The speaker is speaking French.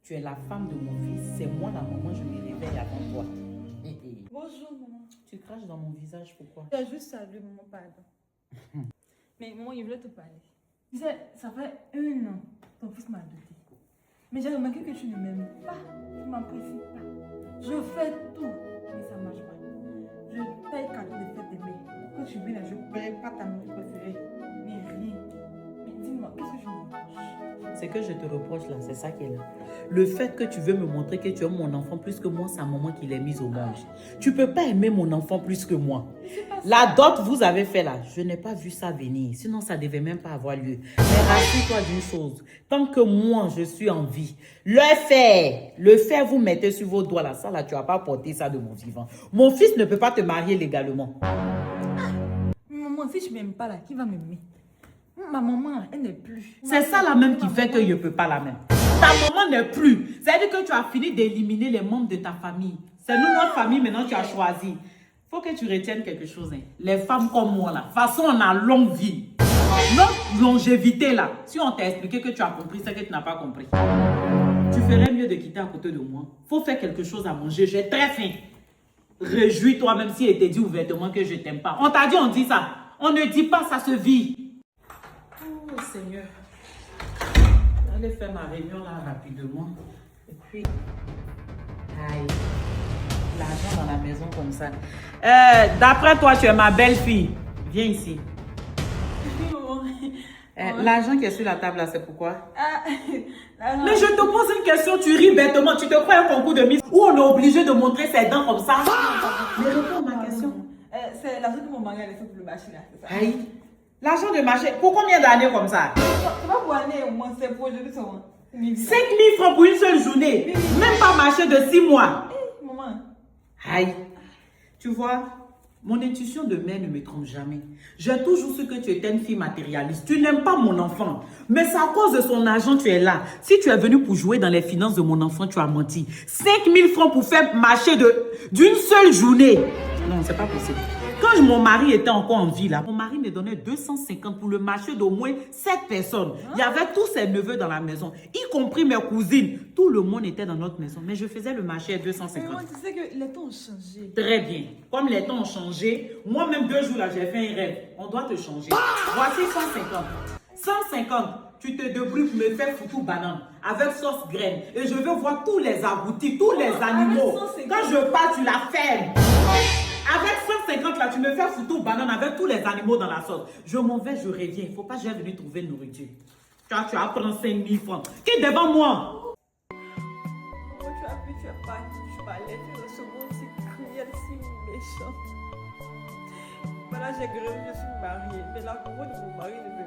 Tu es la femme de mon fils. C'est moi la maman, je me réveille avant toi. Bonjour, maman. Tu craches dans mon visage, pourquoi? J'ai juste salué, maman, pardon. Mais maman, il voulait te parler. Tu sais, ça fait 1 an, ton fils m'a adopté. Mais j'ai remarqué que tu ne m'aimes pas, tu ne m'apprécies pas. Je fais tout, mais ça ne marche pas. Je paye cadeau de fête des mères. Quand tu viens là, je ne paye pas ta nourriture préférée. Mais rien. Mais dis-moi, qu'est-ce que je me reproche? Ce que je te reproche là, c'est ça qui est là. Le fait que tu veux me montrer que tu aimes mon enfant plus que moi, c'est un moment qu'il est mis au monde. Tu peux pas aimer mon enfant plus que moi. La dot vous avez fait là, je n'ai pas vu ça venir. Sinon, ça devait même pas avoir lieu. Mais rassure-toi d'une chose. Tant que moi, je suis en vie, le fer, vous mettez sur vos doigts là. Ça là, tu vas pas porter ça de mon vivant. Mon fils ne peut pas te marier légalement. Maman, si je ne m'aime pas là, qui va m'aimer? Ma maman, elle n'est plus. C'est ça là même qui fait que je ne peux pas la même. Ta maman n'est plus. C'est-à-dire que tu as fini d'éliminer les membres de ta famille. C'est nous, notre famille, maintenant tu as choisi. Faut que tu retiennes quelque chose. Hein. Les femmes comme moi là, de toute façon on a longue vie. Notre longévité là, si on t'a expliqué que tu as compris, c'est que tu n'as pas compris. Tu ferais mieux de quitter à côté de moi. Faut faire quelque chose à manger, j'ai très faim. Réjouis-toi même si elle t'a dit ouvertement que je t'aime pas. On t'a dit, on dit ça. On ne dit pas, ça se vit. Oh Seigneur. J'allais faire ma réunion là rapidement. Et puis, aïe, l'argent dans la maison comme ça. D'après toi, tu es ma belle-fille. Viens ici. L'argent qui est sur la table là, c'est pourquoi? Mais je te pose une question, tu ris bêtement. Tu te crois un concours de mise où on est obligé de montrer ses dents comme ça? Mais réponds à ma question. C'est l'argent que mon mari a laissé pour le marché là, c'est ça? Aïe. L'argent de marché, pour combien d'années comme ça? C'est pas pour année au moins, c'est pour aujourd'hui seulement. 5 000 francs pour une seule journée. Même pas marché de 6 mois. Maman. Aïe. Tu vois, mon intuition de mère ne me trompe jamais. J'ai toujours su que tu étais une fille matérialiste. Tu n'aimes pas mon enfant. Mais c'est à cause de son argent que tu es là. Si tu es venu pour jouer dans les finances de mon enfant, tu as menti. 5 000 francs pour faire marché d'une seule journée. Non, c'est pas possible. Quand mon mari était encore en vie, là, mon mari me donnait 250 pour le marché d'au moins 7 personnes. Il y avait tous ses neveux dans la maison, y compris mes cousines. Tout le monde était dans notre maison, mais je faisais le marché à 250. Mais moi, tu sais que les temps ont changé. Très bien. Comme les temps ont changé, moi-même 2 jours là, j'ai fait un rêve. On doit te changer. Voici 150. 150. Tu te débrouilles pour me faire foutu banane avec sauce graine. Et je veux voir tous les aboutis, tous les animaux. Quand je pars, tu la fermes. Avec 150 là, tu me fais foutu banane avec tous les animaux dans la sauce. Je m'en vais, je reviens. Il ne faut pas que j'aille venir trouver une nourriture. Tu vas prendre 5 000 francs. Qui est devant moi? Comment tu as pu, tu as pas dit, tu parlais, tu es ce monde si cruel, si méchant. Voilà, j'ai grave, je suis mariée. Mais la couronne de mon mari ne veut